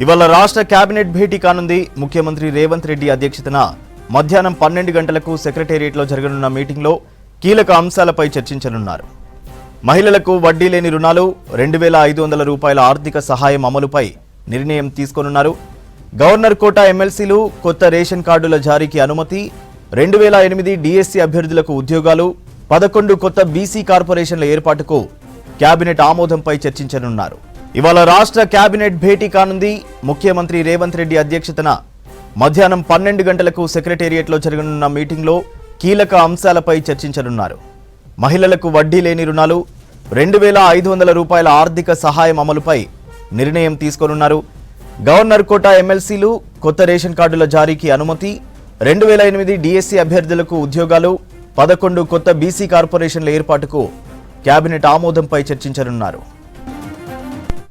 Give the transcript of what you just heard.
ఇవాళ రాష్ట్ర కేబినెట్ భేటీ కానుంది. ముఖ్యమంత్రి రేవంత్ రెడ్డి అధ్యక్షతన మధ్యాహ్నం 12 గంటలకు సెక్రటేరియట్లో జరగనున్న మీటింగ్లో కీలక అంశాలపై చర్చించనున్నారు. మహిళలకు వడ్డీ లేని రుణాలు, 2500 రూపాయల ఆర్థిక సహాయం అమలుపై నిర్ణయం తీసుకోనున్నారు. గవర్నర్ కోటా ఎమ్మెల్సీలు, కొత్త రేషన్ కార్డుల జారీకి అనుమతి, 2008 డిఎస్సి అభ్యర్థులకు ఉద్యోగాలు, 11 కొత్త బీసీ కార్పొరేషన్ల ఏర్పాటుకు కేబినెట్ ఆమోదంపై చర్చించనున్నారు. ఇవాళ రాష్ట్ర కేబినెట్ భేటీ కానుంది. ముఖ్యమంత్రి రేవంత్ రెడ్డి అధ్యక్షతన మధ్యాహ్నం 12 గంటలకు సెక్రటేరియట్లో జరగనున్న మీటింగ్లో కీలక అంశాలపై చర్చించనున్నారు. మహిళలకు వడ్డీ లేని రుణాలు, 2500 రూపాయల ఆర్థిక సహాయం అమలుపై నిర్ణయం తీసుకోనున్నారు. గవర్నర్ కోటా ఎమ్మెల్సీలు, కొత్త రేషన్ కార్డుల జారీకి అనుమతి, 2008 డిఎస్సి అభ్యర్థులకు ఉద్యోగాలు, 11 కొత్త బీసీ కార్పొరేషన్ల ఏర్పాటుకు కేబినెట్ ఆమోదంపై చర్చించనున్నారు.